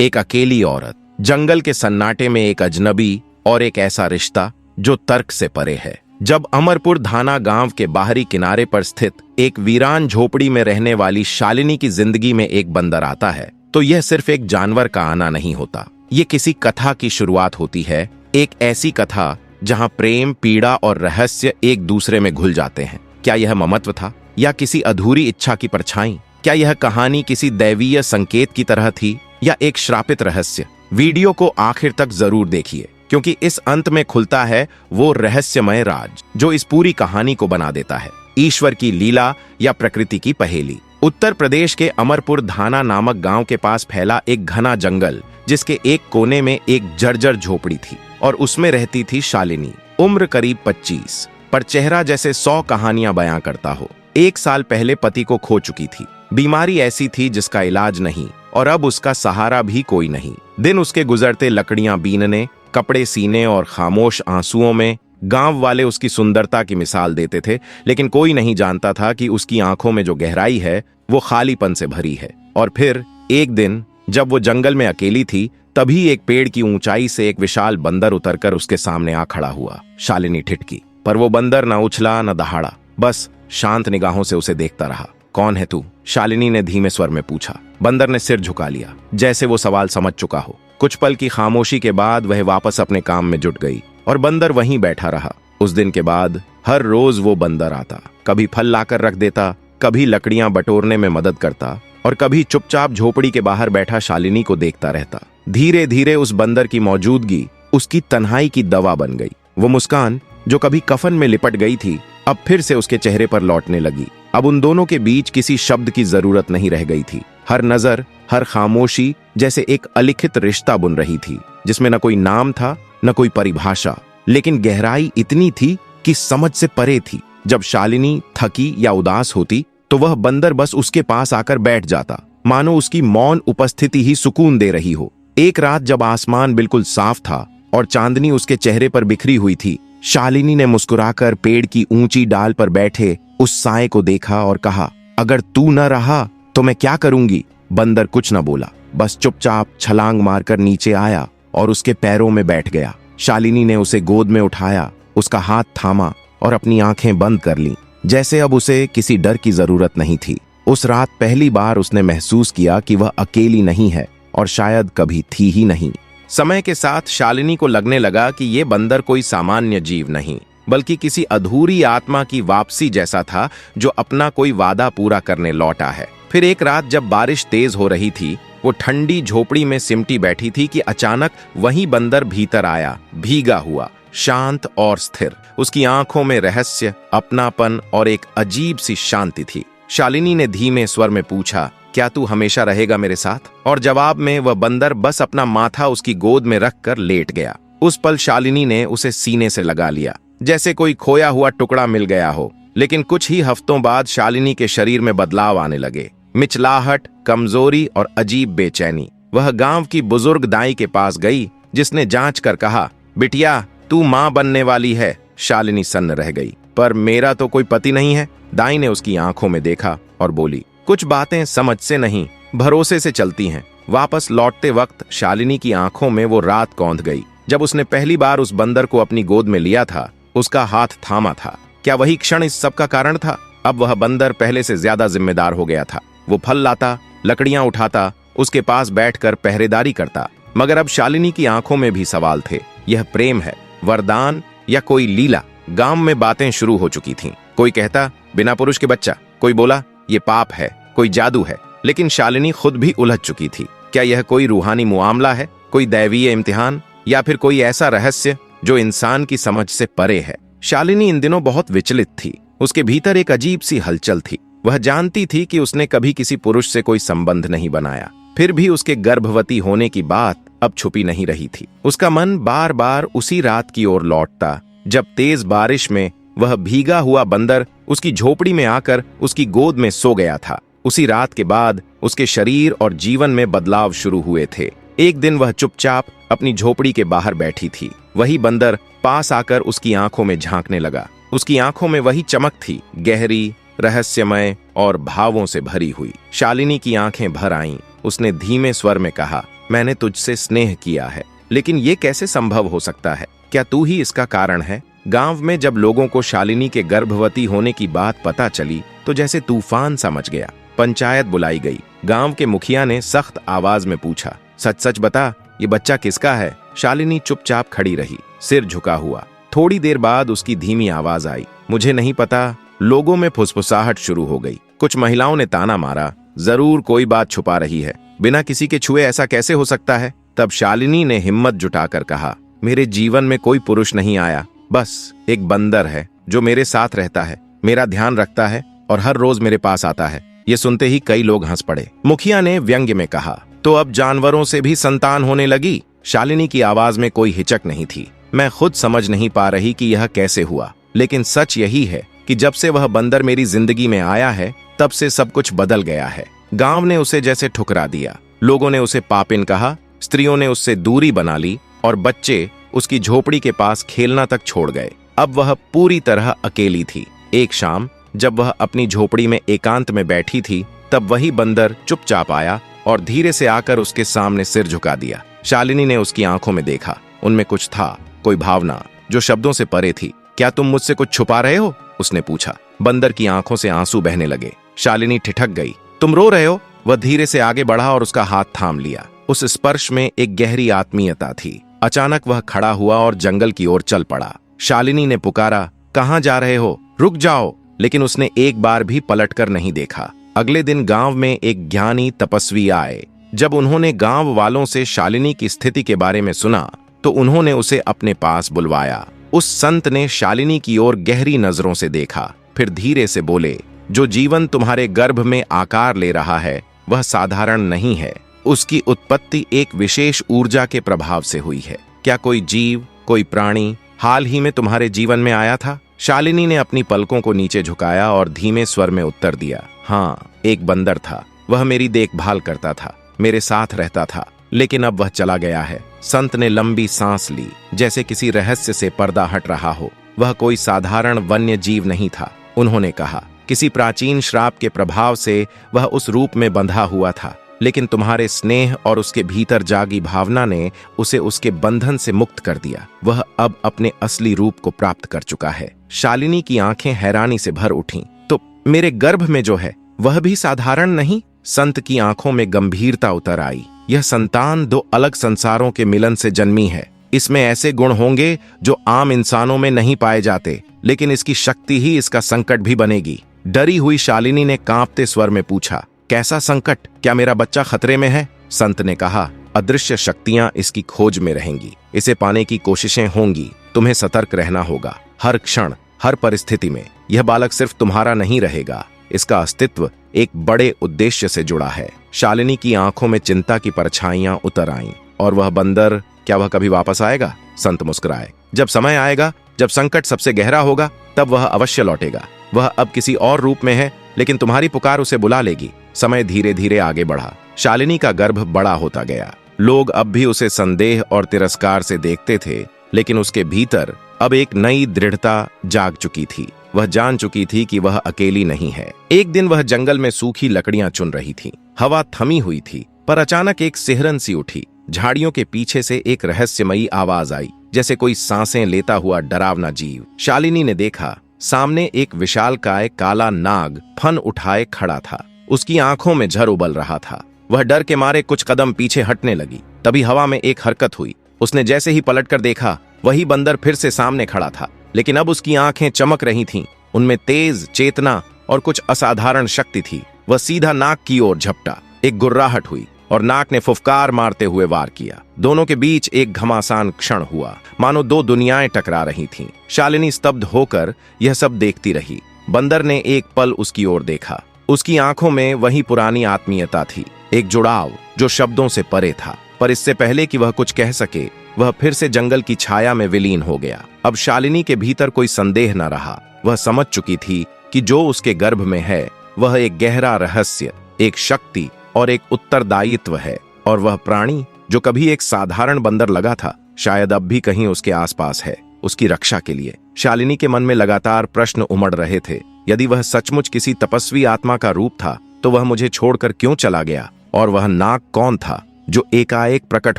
एक अकेली औरत, जंगल के सन्नाटे में एक अजनबी और एक ऐसा रिश्ता जो तर्क से परे है। जब अमरपुर धाना गांव के बाहरी किनारे पर स्थित एक वीरान झोपड़ी में रहने वाली शालिनी की जिंदगी में एक बंदर आता है, तो यह सिर्फ एक जानवर का आना नहीं होता। ये किसी कथा की शुरुआत होती है, एक ऐसी कथा जहां प्रेम, पीड़ा और रहस्य एक दूसरे में घुल जाते हैं। क्या यह ममत्व था या किसी अधूरी इच्छा की परछाई? क्या यह कहानी किसी दैवीय संकेत की तरह थी या एक श्रापित रहस्य? वीडियो को आखिर तक जरूर देखिए, क्योंकि इस अंत में खुलता है वो रहस्यमय राज जो इस पूरी कहानी को बना देता है। ईश्वर की लीला या प्रकृति की पहेली। उत्तर प्रदेश के अमरपुर धाना नामक गांव के पास फैला एक घना जंगल, जिसके एक कोने में एक जर्जर झोपड़ी थी और उसमें रहती थी शालिनी। उम्र करीब 25, पर चेहरा जैसे 100 कहानियां बयां करता हो। 1 साल पहले पति को खो चुकी थी। बीमारी ऐसी थी जिसका इलाज नहीं और अब उसका सहारा भी कोई नहीं। दिन उसके गुजरते लकड़ियां बीनने, कपड़े सीने और खामोश आंसुओं में। गांव वाले उसकी सुंदरता की मिसाल देते थे, लेकिन कोई नहीं जानता था कि उसकी आंखों में जो गहराई है वो खालीपन से भरी है। और फिर एक दिन जब वो जंगल में अकेली थी, तभी एक पेड़ की ऊंचाई से एक विशाल बंदर उतरकर उसके सामने आ खड़ा हुआ। शालिनी ठिठकी, पर वो बंदर न उछला न दहाड़ा, बस शांत निगाहों से उसे देखता रहा। कौन है तू? शालिनी ने धीमे स्वर में पूछा। बंदर ने सिर झुका लिया, जैसे वो सवाल समझ चुका हो। कुछ पल की खामोशी के बाद वह वापस अपने काम में जुट गई और बंदर वहीं बैठा रहा। उस दिन के बाद हर रोज वो बंदर आता, कभी फल लाकर रख देता, कभी लकड़ियां बटोरने में मदद करता और कभी चुपचाप झोपड़ी के बाहर बैठा शालिनी को देखता रहता। धीरे धीरे उस बंदर की मौजूदगी उसकी तन्हाई की दवा बन गई। वो मुस्कान जो कभी कफन में लिपट गई थी, अब फिर से उसके चेहरे पर लौटने लगी। अब उन दोनों के बीच किसी शब्द की जरूरत नहीं रह गई थी। हर नजर, हर खामोशी जैसे एक अलिखित रिश्ता बुन रही थी, जिसमें न कोई नाम था न कोई परिभाषा, लेकिन गहराई इतनी थी कि समझ से परे थी। जब शालिनी थकी या उदास होती तो वह बंदर बस उसके पास आकर बैठ जाता, मानो उसकी मौन उपस्थिति ही सुकून दे रही हो। एक रात जब आसमान बिल्कुल साफ था और चांदनी उसके चेहरे पर बिखरी हुई थी, शालिनी ने मुस्कुराकर पेड़ की ऊंची डाल पर बैठे उस साए को देखा और कहा, अगर तू न रहा तो मैं क्या करूंगी? बंदर कुछ न बोला, बस चुपचाप छलांग मारकर नीचे आया और उसके पैरों में बैठ गया। शालिनी ने उसे गोद में उठाया, उसका हाथ थामा और अपनी आंखें बंद कर लीं, जैसे अब उसे किसी डर की जरूरत नहीं थी। उस रात पहली बार उसने महसूस किया कि वह अकेली नहीं है और शायद कभी थी ही नहीं। समय के साथ शालिनी को लगने लगा कि ये बंदर कोई सामान्य जीव नहीं, बल्कि किसी अधूरी आत्मा की वापसी जैसा था जो अपना कोई वादा पूरा करने लौटा है। फिर एक रात जब बारिश तेज हो रही थी, वो ठंडी झोपड़ी में सिमटी बैठी थी कि अचानक वही बंदर भीतर आया, भीगा हुआ, शांत और स्थिर। उसकी आंखों में रहस्य, अपनापन और एक अजीब सी शांति थी। शालिनी ने धीमे स्वर में पूछा, क्या तू हमेशा रहेगा मेरे साथ? और जवाब में वह बंदर बस अपना माथा उसकी गोद में रखकर लेट गया। उस पल शालिनी ने उसे सीने से लगा लिया, जैसे कोई खोया हुआ टुकड़ा मिल गया हो। लेकिन कुछ ही हफ्तों बाद शालिनी के शरीर में बदलाव आने लगे। मिचलाहट, कमजोरी और अजीब बेचैनी। वह गांव की बुजुर्ग दाई के पास गई, जिसने जांच कर कहा, बिटिया तू मां बनने वाली है। शालिनी सन्न रह गई, पर मेरा तो कोई पति नहीं है। दाई ने उसकी आंखों में देखा और बोली, कुछ बातें समझ से नहीं, भरोसे से चलती हैं। वापस लौटते वक्त शालिनी की आंखों में वो रात कौंध गई जब उसने पहली बार उस बंदर को अपनी गोद में लिया था, उसका हाथ थामा था। क्या वही क्षण इस सब का कारण था? अब वह बंदर पहले से ज्यादा जिम्मेदार हो गया था। वो फल लाता, लकड़ियां उठाता, उसके पास बैठकर पहरेदारी करता। मगर अब शालिनी की आंखों में भी सवाल थे। यह प्रेम है, वरदान या कोई लीला? गांव में बातें शुरू हो चुकी थीं। कोई कहता, बिना पुरुष के बच्चा। कोई बोला, ये पाप है, कोई जादू है। लेकिन शालिनी खुद भी उलझ चुकी थी। क्या यह कोई रूहानी मुआमला है, कोई दैवीय इम्तिहान, या फिर कोई ऐसा रहस्य जो इंसान की समझ से परे है? शालिनी इन दिनों बहुत विचलित थी। उसके भीतर एक अजीब सी हलचल थी। वह जानती थी कि उसने कभी किसी पुरुष से कोई संबंध नहीं बनाया, फिर भी उसके गर्भवती होने की बात अब छुपी नहीं रही थी। उसका मन बार बार उसी रात की ओर लौटता जब तेज बारिश में वह भीगा हुआ बंदर उसकी झोपड़ी में आकर उसकी गोद में सो गया था। उसी रात के बाद उसके शरीर और जीवन में बदलाव शुरू हुए थे। एक दिन वह चुपचाप अपनी झोपड़ी के बाहर बैठी थी। वही बंदर पास आकर उसकी आंखों में झांकने लगा। उसकी आंखों में वही चमक थी, गहरी, रहस्यमय और भावों से भरी हुई। शालिनी की आंखें भर आईं। उसने धीमे स्वर में कहा, मैंने तुझसे स्नेह किया है, लेकिन ये कैसे संभव हो सकता है? क्या तू ही इसका कारण है? गांव में जब लोगों को शालिनी के गर्भवती होने की बात पता चली तो जैसे तूफान सा मच गया। पंचायत बुलाई गई। गांव के मुखिया ने सख्त आवाज में पूछा, सच सच बता, ये बच्चा किसका है? शालिनी चुपचाप खड़ी रही, सिर झुका हुआ। थोड़ी देर बाद उसकी धीमी आवाज आई, मुझे नहीं पता। लोगों में फुसफुसाहट शुरू हो गई। कुछ महिलाओं ने ताना मारा, जरूर कोई बात छुपा रही है, बिना किसी के छुए ऐसा कैसे हो सकता है? तब शालिनी ने हिम्मत जुटाकर कहा, मेरे जीवन में कोई पुरुष नहीं आया, बस एक बंदर है जो मेरे साथ रहता है, मेरा ध्यान रखता है और हर रोज मेरे पास आता है। ये सुनते ही कई लोग हंस पड़े। मुखिया ने व्यंग्य में कहा, तो अब जानवरों से भी संतान होने लगी? शालिनी की आवाज में कोई हिचक नहीं थी। मैं खुद समझ नहीं पा रही कि यह कैसे हुआ, लेकिन सच यही है कि जब से वह बंदर मेरी जिंदगी में आया है तब से सब कुछ बदल गया है। गांव ने उसे जैसे ठुकरा दिया, लोगों ने उसे पापिन कहा, स्त्रियों ने उससे दूरी बना ली और बच्चे उसकी झोपड़ी के पास खेलना तक छोड़ गए। अब वह पूरी तरह अकेली थी। एक शाम जब वह अपनी झोपड़ी में एकांत में बैठी थी तब वही बंदर चुपचाप आया और धीरे से आकर उसके सामने सिर झुका दिया। शालिनी ने उसकी आंखों में देखा, उनमें कुछ था, कोई भावना जो शब्दों से परे थी। क्या तुम मुझसे कुछ छुपा रहे हो? उसने पूछा। बंदर की आंखों से आंसू बहने लगे। शालिनी ठिठक गई। तुम रो रहे हो? वह धीरे से आगे बढ़ा और उसका हाथ थाम लिया। उस स्पर्श में एक गहरी आत्मीयता थी। अचानक वह खड़ा हुआ और जंगल की ओर चल पड़ा। शालिनी ने पुकारा, कहां जा रहे हो? रुक जाओ। लेकिन उसने एक बार भी पलटकर नहीं देखा। अगले दिन गांव में एक ज्ञानी तपस्वी आए। जब उन्होंने गांव वालों से शालिनी की स्थिति के बारे में सुना तो उन्होंने उसे अपने पास बुलवाया। उस संत ने शालिनी की ओर गहरी नजरों से देखा, फिर धीरे से बोले, जो जीवन तुम्हारे गर्भ में आकार ले रहा है वह साधारण नहीं है। उसकी उत्पत्ति एक विशेष ऊर्जा के प्रभाव से हुई है। क्या कोई जीव, कोई प्राणी हाल ही में तुम्हारे जीवन में आया था? शालिनी ने अपनी पलकों को नीचे झुकाया और धीमे स्वर में उत्तर दिया, हाँ, एक बंदर था। वह मेरी देखभाल करता था, मेरे साथ रहता था, लेकिन अब वह चला गया है। संत ने लंबी सांस ली, जैसे किसी रहस्य से पर्दा हट रहा हो। वह कोई साधारण वन्य जीव नहीं था। उन्होंने कहा, किसी प्राचीन श्राप के प्रभाव से वह उस रूप में बंधा हुआ था, लेकिन तुम्हारे स्नेह और उसके भीतर जागी भावना ने उसे उसके बंधन से मुक्त कर दिया। वह अब अपने असली रूप को प्राप्त कर चुका है। शालिनी की आंखें हैरानी से भर उठीं। तो मेरे गर्भ में जो है वह भी साधारण नहीं? संत की आंखों में गंभीरता उतर आई। यह संतान दो अलग संसारों के मिलन से जन्मी है। इसमें ऐसे गुण होंगे जो आम इंसानों में नहीं पाए जाते, लेकिन इसकी शक्ति ही इसका संकट भी बनेगी। डरी हुई शालिनी ने कांपते स्वर में पूछा, कैसा संकट? क्या मेरा बच्चा खतरे में है? संत ने कहा, अदृश्य शक्तियां इसकी खोज में रहेंगी, इसे पाने की कोशिशें होंगी। तुम्हें सतर्क रहना होगा। हर क्षण, हर परिस्थिति में यह बालक सिर्फ तुम्हारा नहीं रहेगा, इसका अस्तित्व एक बड़े उद्देश्य से जुड़ा है। शालिनी की आंखों में चिंता की परछाइयां उतर आईं। और वह बंदर, क्या वह कभी वापस आएगा? संत मुस्कुराए। जब समय आएगा, जब संकट सबसे गहरा होगा, तब वह अवश्य लौटेगा। वह अब किसी और रूप में है, लेकिन तुम्हारी पुकार उसे बुला लेगी। समय धीरे धीरे आगे बढ़ा। शालिनी का गर्भ बड़ा होता गया। लोग अब भी उसे संदेह और तिरस्कार से देखते थे, लेकिन उसके भीतर अब एक नई दृढ़ता जाग चुकी थी। वह जान चुकी थी कि वह अकेली नहीं है। एक दिन वह जंगल में सूखी लकड़ियां चुन रही थी। हवा थमी हुई थी, पर अचानक एक सिहरन सी उठी। झाड़ियों के पीछे से एक रहस्यमयी आवाज आई, जैसे कोई सांसें लेता हुआ डरावना जीव। शालिनी ने देखा, सामने एक विशालकाय काला नाग फन उठाए खड़ा था। उसकी आंखों में झर उबल रहा था। वह डर के मारे कुछ कदम पीछे हटने लगी। तभी हवा में एक हरकत हुई। उसने जैसे ही पलटकर देखा, वही बंदर फिर से सामने खड़ा था, लेकिन अब उसकी आंखें चमक रही थीं। उनमें तेज चेतना और कुछ असाधारण शक्ति थी। वह सीधा नाग की ओर झपटा। एक गुर्राहट हुई और नाग ने फुफकार मारते हुए वार किया। दोनों के बीच एक घमासान क्षण हुआ, मानो दो दुनियाएं टकरा रही थीं। शालिनी स्तब्ध होकर यह सब देखती रही। बंदर ने एक पल उसकी ओर देखा। उसकी आंखों में वही पुरानी आत्मीयता थी, एक जुड़ाव जो शब्दों से परे था। पर इससे पहले कि वह कुछ कह सके, वह फिर से जंगल की छाया में विलीन हो गया। अब शालिनी के भीतर कोई संदेह न रहा। वह समझ चुकी थी कि जो उसके गर्भ में है वह एक गहरा रहस्य, एक शक्ति और एक उत्तरदायित्व है। और वह प्राणी जो कभी एक साधारण बंदर लगा था, शायद अब भी कहीं उसके आसपास है, उसकी रक्षा के लिए। शालिनी के मन में लगातार प्रश्न उमड़ रहे थे। यदि वह सचमुच किसी तपस्वी आत्मा का रूप था, तो वह मुझे छोड़कर क्यों चला गया? और वह नाग कौन था? जो एकाएक प्रकट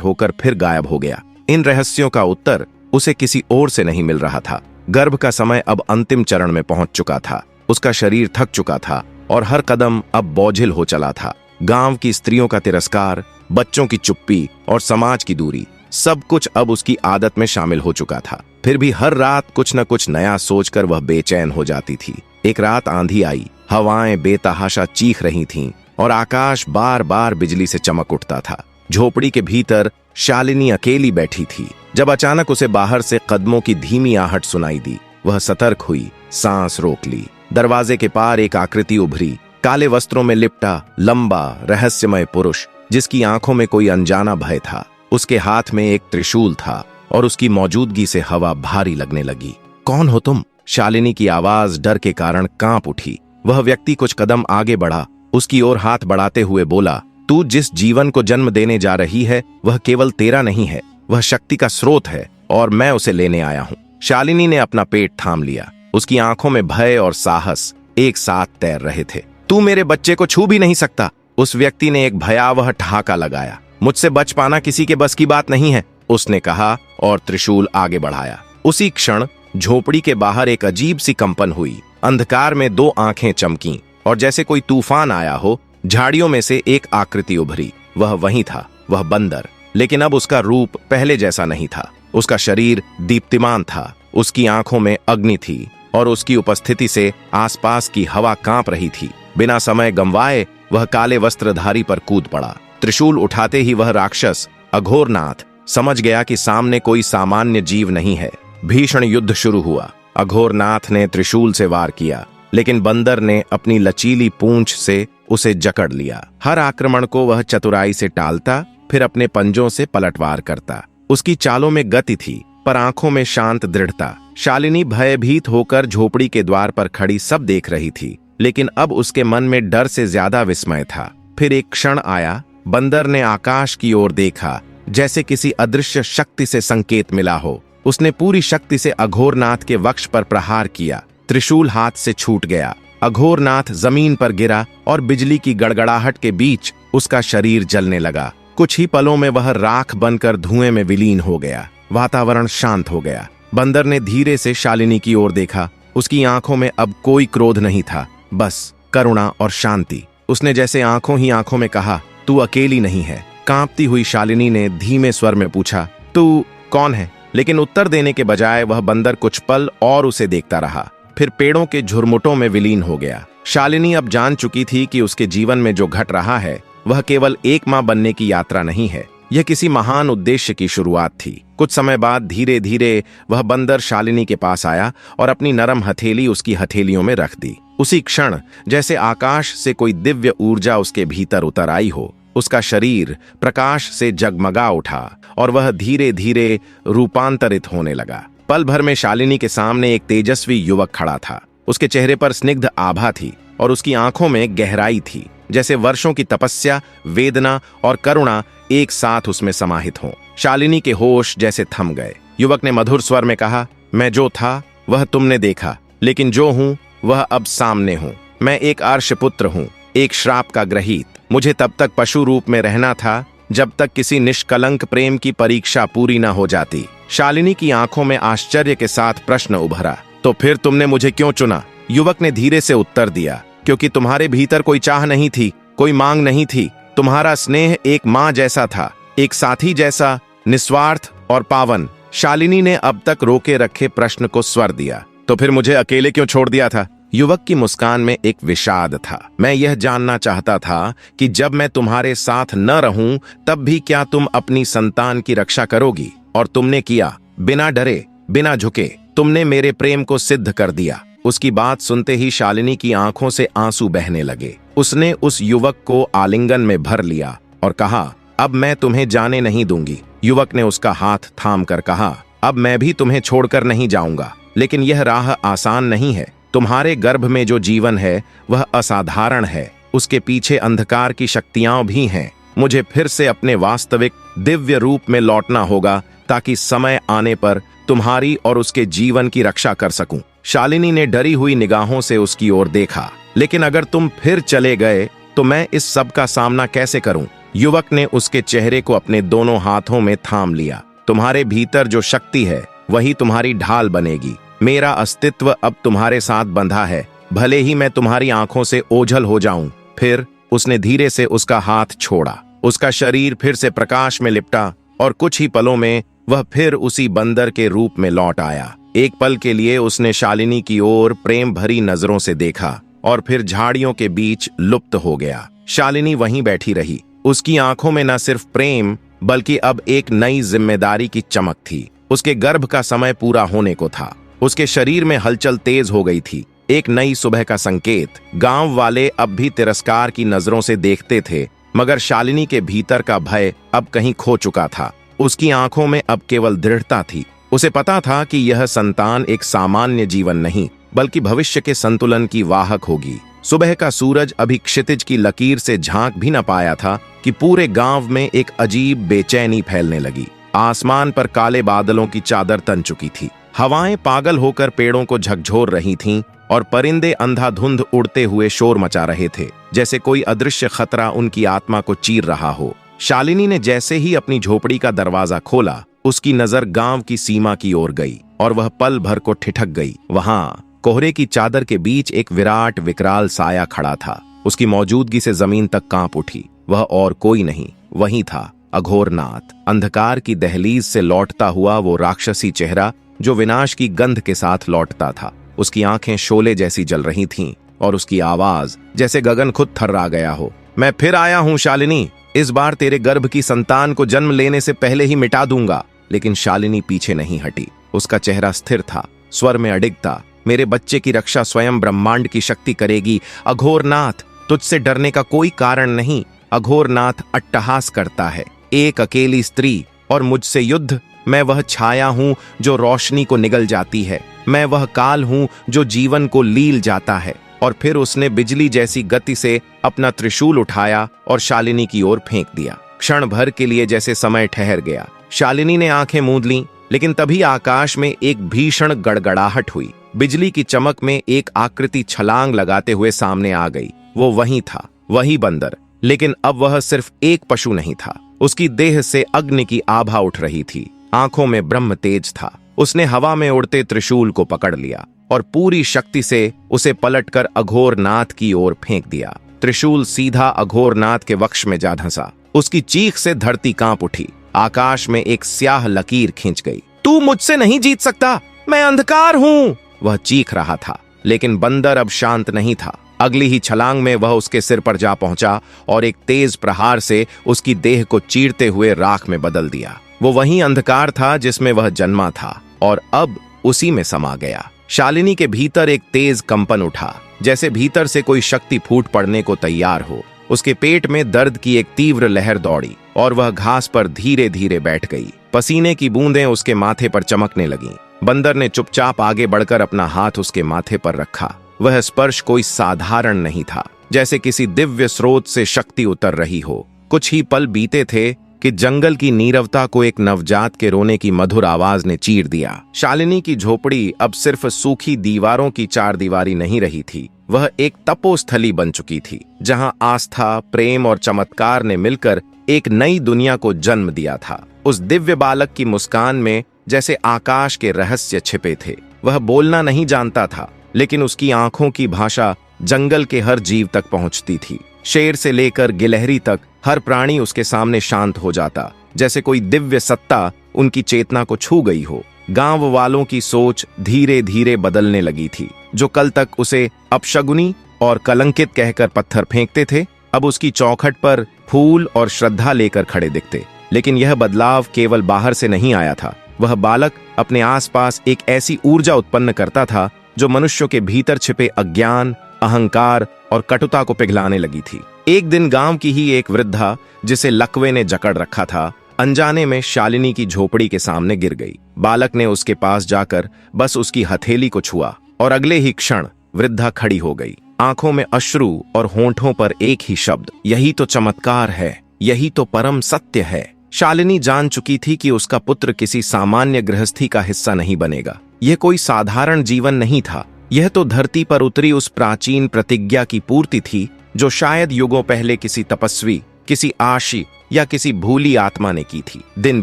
होकर फिर गायब हो गया। इन रहस्यों का उत्तर उसे किसी और से नहीं मिल रहा था। गर्भ का समय अब अंतिम चरण में पहुंच चुका था। उसका शरीर थक चुका था और हर कदम अब बोझिल हो चला था। गांव की स्त्रियों का तिरस्कार, बच्चों की चुप्पी और समाज की दूरी, सब कुछ अब उसकी आदत में शामिल हो चुका था। फिर भी हर रात कुछ न कुछ नया सोचकर वह बेचैन हो जाती थी। एक रात आंधी आई, हवाएं बेतहाशा चीख रही थीं और आकाश बार बार बिजली से चमक उठता था। झोपड़ी के भीतर शालिनी अकेली बैठी थी जब अचानक उसे बाहर से कदमों की धीमी आहट सुनाई दी। वह सतर्क हुई, सांस रोक ली। दरवाजे के पार एक आकृति उभरी, काले वस्त्रों में लिपटा लंबा रहस्यमय पुरुष, जिसकी आंखों में कोई अनजाना भय था। उसके हाथ में एक त्रिशूल था और उसकी मौजूदगी से हवा भारी लगने लगी। कौन हो तुम? शालिनी की आवाज डर के कारण कांप उठी। वह व्यक्ति कुछ कदम आगे बढ़ा, उसकी ओर हाथ बढ़ाते हुए बोला, तू जिस जीवन को जन्म देने जा रही है वह केवल तेरा नहीं है, वह शक्ति का स्रोत है और मैं उसे लेने आया हूं। शालिनी ने अपना पेट थाम लिया। उसकी आंखों में भय और साहस एक साथ तैर रहे थे। तू मेरे बच्चे को छू भी नहीं सकता। उस व्यक्ति ने एक भयावह ठहाका लगाया। मुझसे बच पाना किसी के बस की बात नहीं है, उसने कहा और त्रिशूल आगे बढ़ाया। उसी क्षण झोपड़ी के बाहर एक अजीब सी कंपन हुई। अंधकार में दो आंखें चमकीं और जैसे कोई तूफान आया हो, झाड़ियों में से एक आकृति उभरी। वह वही था, वह बंदर, लेकिन अब उसका रूप पहले जैसा नहीं था। उसका शरीर दीप्तिमान था, उसकी आंखों में अग्नि थी और उसकी उपस्थिति से आसपास की हवा कांप रही थी। बिना समय गंवाए वह काले वस्त्रधारी पर कूद पड़ा। त्रिशूल उठाते ही वह राक्षस अघोरनाथ समझ गया कि सामने कोई सामान्य जीव नहीं है। भीषण युद्ध शुरू हुआ। अघोरनाथ ने त्रिशूल से वार किया, लेकिन बंदर ने अपनी लचीली पूंछ से उसे जकड़ लिया। हर आक्रमण को वह चतुराई से टालता, फिर अपने पंजों से पलटवार करता। उसकी चालों में गति थी, पर आंखों में शांत दृढ़ता। शालिनी भयभीत होकर झोपड़ी के द्वार पर खड़ी सब देख रही थी, लेकिन अब उसके मन में डर से ज्यादा विस्मय था। फिर एक क्षण आया, बंदर ने आकाश की ओर देखा, जैसे किसी अदृश्य शक्ति से संकेत मिला हो। उसने पूरी शक्ति से अघोरनाथ के वक्ष पर प्रहार किया। त्रिशूल हाथ से छूट गया। अघोरनाथ जमीन पर गिरा और बिजली की गड़गड़ाहट के बीच उसका शरीर जलने लगा। कुछ ही पलों में वह राख बनकर धुएं में विलीन हो गया। वातावरण शांत हो गया। बंदर ने धीरे से शालिनी की ओर देखा। उसकी आंखों में अब कोई क्रोध नहीं था, बस करुणा और शांति। उसने जैसे आंखों ही आंखों में कहा, तू अकेली नहीं है। कांपती हुई शालिनी ने धीमे स्वर में पूछा, तू कौन है? लेकिन उत्तर देने के बजाय वह बंदर कुछ पल और उसे देखता रहा, फिर पेड़ों के झुरमुटों में विलीन हो गया। शालिनी अब जान चुकी थी कि उसके जीवन में जो घट रहा है वह केवल एक मां बनने की यात्रा नहीं है, यह किसी महान उद्देश्य की शुरुआत थी। कुछ समय बाद धीरे धीरे वह बंदर शालिनी के पास आया और अपनी नरम हथेली उसकी हथेलियों में रख दी। उसी क्षण जैसे आकाश से कोई दिव्य ऊर्जा उसके भीतर उतर आई हो। उसका शरीर प्रकाश से जगमगा उठा और वह धीरे धीरे रूपांतरित होने लगा। पल भर में शालिनी के सामने एक तेजस्वी युवक खड़ा था। उसके चेहरे पर स्निग्ध आभा थी और उसकी आंखों में गहराई थी, जैसे वर्षों की तपस्या, वेदना और करुणा एक साथ उसमें समाहित हों। शालिनी के होश जैसे थम गए। युवक ने मधुर स्वर में कहा, मैं जो था वह तुमने देखा, लेकिन जो हूं वह अब सामने हूं। मैं एक आर्षपुत्र हूं, एक श्राप का ग्रहीत। मुझे तब तक पशु रूप में रहना था जब तक किसी निष्कलंक प्रेम की परीक्षा पूरी न हो जाती। शालिनी की आंखों में आश्चर्य के साथ प्रश्न उभरा, तो फिर तुमने मुझे क्यों चुना? युवक ने धीरे से उत्तर दिया, क्योंकि तुम्हारे भीतर कोई चाह नहीं थी, कोई मांग नहीं थी। तुम्हारा स्नेह एक माँ जैसा था, एक साथी जैसा, निस्वार्थ और पावन। शालिनी ने अब तक रोके रखे प्रश्न को स्वर दिया, तो फिर मुझे अकेले क्यों छोड़ दिया था? युवक की मुस्कान में एक विषाद था। मैं यह जानना चाहता था कि जब मैं तुम्हारे साथ न रहूं तब भी क्या तुम अपनी संतान की रक्षा करोगी? और तुमने किया, बिना डरे, बिना झुके। तुमने मेरे प्रेम को सिद्ध कर दिया। उसकी बात सुनते ही शालिनी की आंखों से आंसू बहने लगे। उसने उस युवक को आलिंगन में भर लिया और कहा, अब मैं तुम्हें जाने नहीं दूंगी। युवक ने उसका हाथ थाम कर कहा, अब मैं भी तुम्हें छोड़कर नहीं जाऊंगा, लेकिन यह राह आसान नहीं है। तुम्हारे गर्भ में जो जीवन है वह असाधारण है। उसके पीछे अंधकार की शक्तियां भी हैं। मुझे फिर से अपने वास्तविक दिव्य रूप में लौटना होगा ताकि समय आने पर तुम्हारी और उसके जीवन की रक्षा कर सकूं। शालिनी ने डरी हुई निगाहों से उसकी ओर देखा, लेकिन अगर तुम फिर चले गए तो मैं इस सब का सामना कैसे करूं? युवक ने उसके चेहरे को अपने दोनों हाथों में थाम लिया। तुम्हारे भीतर जो शक्ति है वही तुम्हारी ढाल बनेगी। मेरा अस्तित्व अब तुम्हारे साथ बंधा है, भले ही मैं तुम्हारी आंखों से ओझल हो जाऊं। फिर उसने धीरे से उसका हाथ छोड़ा। उसका शरीर फिर से प्रकाश में लिपटा और कुछ ही पलों में वह फिर उसी बंदर के रूप में लौट आया। एक पल के लिए उसने शालिनी की ओर प्रेम भरी नजरों से देखा और फिर झाड़ियों के बीच लुप्त हो गया। शालिनी वहीं बैठी रही। उसकी आंखों में न सिर्फ प्रेम बल्कि अब एक नई जिम्मेदारी की चमक थी। उसके गर्भ का समय पूरा होने को था। उसके शरीर में हलचल तेज हो गई थी, एक नई सुबह का संकेत। गांव वाले अब भी तिरस्कार की नजरों से देखते थे, मगर शालिनी के भीतर का भय अब कहीं खो चुका था। उसकी आंखों में अब केवल दृढ़ता थी। उसे पता था कि यह संतान एक सामान्य जीवन नहीं बल्कि भविष्य के संतुलन की वाहक होगी। सुबह का सूरज अभी क्षितिज की लकीर से झांक भी न पाया था कि पूरे गांव में एक अजीब बेचैनी फैलने लगी। आसमान पर काले बादलों की चादर तन चुकी थी। हवाएं पागल होकर पेड़ों को झकझोर रही थीं और परिंदे अंधाधुंध उड़ते हुए शोर मचा रहे थे, जैसे कोई अदृश्य खतरा उनकी आत्मा को चीर रहा हो। शालिनी ने जैसे ही अपनी झोपड़ी का दरवाजा खोला, उसकी नजर गांव की सीमा की ओर गई और वह पल भर को ठिठक गई। वहां कोहरे की चादर के बीच एक विराट विकराल साया खड़ा था। उसकी मौजूदगी से जमीन तक कांप उठी। वह और कोई नहीं, वही था अघोरनाथ। अंधकार की दहलीज से लौटता हुआ वो राक्षसी चेहरा जो विनाश की गंध के साथ लौटता था। उसकी आंखें शोले जैसी जल रही थीं और उसकी आवाज जैसे गगन खुद थर्रा गया हो। मैं फिर आया हूं शालिनी, इस बार तेरे गर्भ की संतान को जन्म लेने से पहले ही मिटा दूंगा। लेकिन शालिनी पीछे नहीं हटी। उसका चेहरा स्थिर था, स्वर में अडिग था। मेरे बच्चे की रक्षा स्वयं ब्रह्मांड की शक्ति करेगी। अघोरनाथ, तुझसे डरने का कोई कारण नहीं। अघोरनाथ अट्टहास करता है। एक अकेली स्त्री और मुझसे युद्ध। मैं वह छाया हूं जो रोशनी को निगल जाती है। मैं वह काल हूं जो जीवन को लील जाता है। और फिर उसने बिजली जैसी गति से अपना त्रिशूल उठाया और शालिनी की ओर फेंक दिया। क्षण भर के लिए जैसे समय ठहर गया। शालिनी ने आंखें मूंद लीं, लेकिन तभी आकाश में एक भीषण गड़गड़ाहट हुई। बिजली की चमक में एक आकृति छलांग लगाते हुए सामने आ गई। वो वही था, वही बंदर, लेकिन अब वह सिर्फ एक पशु नहीं था। उसकी देह से अग्नि की आभा उठ रही थी, आंखों में ब्रह्म तेज था। उसने हवा में उड़ते त्रिशूल को पकड़ लिया और पूरी शक्ति से उसे पलटकर अघोरनाथ की ओर फेंक दिया। त्रिशूल सीधा अघोरनाथ के वक्ष में जा धंसा। उसकी चीख से धरती कांप उठी। आकाश में एक स्याह लकीर खींच गई। तू मुझसे नहीं जीत सकता, मैं अंधकार हूं, वह चीख रहा था। लेकिन बंदर अब शांत नहीं था। अगली ही छलांग में वह उसके सिर पर जा पहुंचा और एक तेज प्रहार से उसकी देह को चीरते हुए राख में बदल दिया। वो वही अंधकार था जिसमें वह जन्मा था और अब उसी में समा गया। शालिनी के भीतर एक तेज कंपन उठा, जैसे भीतर से कोई शक्ति फूट पड़ने को तैयार हो। उसके पेट में दर्द की एक तीव्र लहर दौड़ी और वह घास पर धीरे धीरे बैठ गई। पसीने की बूंदें उसके माथे पर चमकने लगीं। बंदर ने चुपचाप आगे बढ़कर अपना हाथ उसके माथे पर रखा। वह स्पर्श कोई साधारण नहीं था, जैसे किसी दिव्य स्रोत से शक्ति उतर रही हो। कुछ ही पल बीते थे कि जंगल की नीरवता को एक नवजात के रोने की मधुर आवाज ने चीर दिया। शालिनी की झोपड़ी अब सिर्फ सूखी दीवारों की चारदीवारी नहीं रही थी, वह एक तपोस्थली बन चुकी थी, जहां आस्था, प्रेम और चमत्कार ने मिलकर एक नई दुनिया को जन्म दिया था। उस दिव्य बालक की मुस्कान में जैसे आकाश के रहस्य छिपे थे। वह बोलना नहीं जानता था, लेकिन उसकी आंखों की भाषा जंगल के हर जीव तक पहुंचती थी। शेर से लेकर गिलहरी तक हर प्राणी उसके सामने शांत हो जाता, जैसे कोई दिव्य सत्ता उनकी चेतना को छू गई हो। गांव वालों की सोच धीरे धीरे बदलने लगी थी। जो कल तक उसे अपशगुनी और कलंकित कहकर पत्थर फेंकते थे, अब उसकी चौखट पर फूल और श्रद्धा लेकर खड़े दिखते। लेकिन यह बदलाव केवल बाहर से नहीं आया था। वह बालक अपने आसपास एक ऐसी ऊर्जा उत्पन्न करता था जो मनुष्यों के भीतर छिपे अज्ञान, अहंकार और कटुता को पिघलाने लगी थी। एक दिन गांव की ही एक वृद्धा, जिसे लकवे ने जकड़ रखा था, अनजाने में शालिनी की झोपड़ी के सामने गिर गई। बालक ने उसके पास जाकर बस उसकी हथेली को छुआ और अगले ही क्षण वृद्धा खड़ी हो गई, आंखों में अश्रु और होंठों पर एक ही शब्द, यही तो चमत्कार है, यही तो परम सत्य है। शालिनी जान चुकी थी कि उसका पुत्र किसी सामान्य गृहस्थी का हिस्सा नहीं बनेगा। यह कोई साधारण जीवन नहीं था, यह तो धरती पर उतरी उस प्राचीन प्रतिज्ञा की पूर्ति थी जो शायद युगों पहले किसी तपस्वी किसी आशी या किसी भूली आत्मा ने की थी। दिन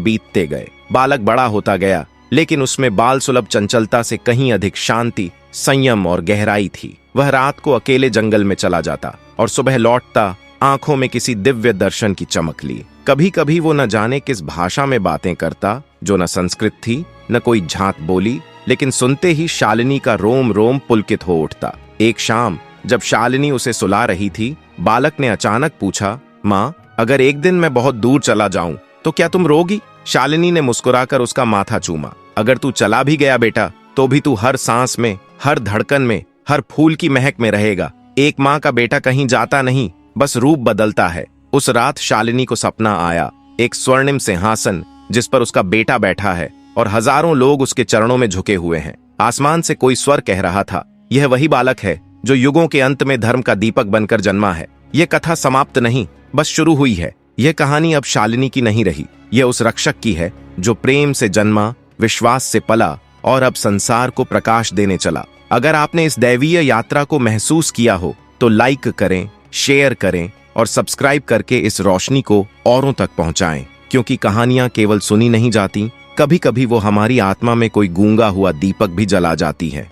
बीतते गए, बालक बड़ा होता गया, लेकिन उसमें बाल सुलभ चंचलता से कहीं अधिक शांति, संयम और गहराई थी। वह रात को अकेले जंगल में चला जाता और सुबह लौटता आंखों में किसी दिव्य दर्शन की चमक ली। कभी कभी वो न जाने किस भाषा में बातें करता, जो न संस्कृत थी न कोई झात बोली, लेकिन सुनते ही शालिनी का रोम रोम पुलकित हो उठता। एक शाम जब शालिनी उसे सुला रही थी, बालक ने अचानक पूछा, माँ, अगर एक दिन मैं बहुत दूर चला जाऊं तो क्या तुम रोगी? शालिनी ने मुस्कुराकर उसका माथा चूमा। अगर तू चला भी गया बेटा, तो भी तू हर सांस में, हर धड़कन में, हर फूल की महक में रहेगा। एक माँ का बेटा कहीं जाता नहीं, बस रूप बदलता है। उस रात शालिनी को सपना आया, एक स्वर्णिम सिंहासन जिस पर उसका बेटा बैठा है और हजारों लोग उसके चरणों में झुके हुए हैं। आसमान से कोई स्वर कह रहा था, यह वही बालक है जो युगों के अंत में धर्म का दीपक बनकर जन्मा है। यह कथा समाप्त नहीं, बस शुरू हुई है। यह कहानी अब शालिनी की नहीं रही, यह उस रक्षक की है जो प्रेम से जन्मा, विश्वास से पला और अब संसार को प्रकाश देने चला। अगर आपने इस दैवीय यात्रा को महसूस किया हो तो लाइक करें, शेयर करें और सब्सक्राइब करके इस रोशनी को औरों तक पहुंचाएं, क्योंकि कहानियां केवल सुनी नहीं जाती, कभी कभी वो हमारी आत्मा में कोई गूंगा हुआ दीपक भी जला जाती है।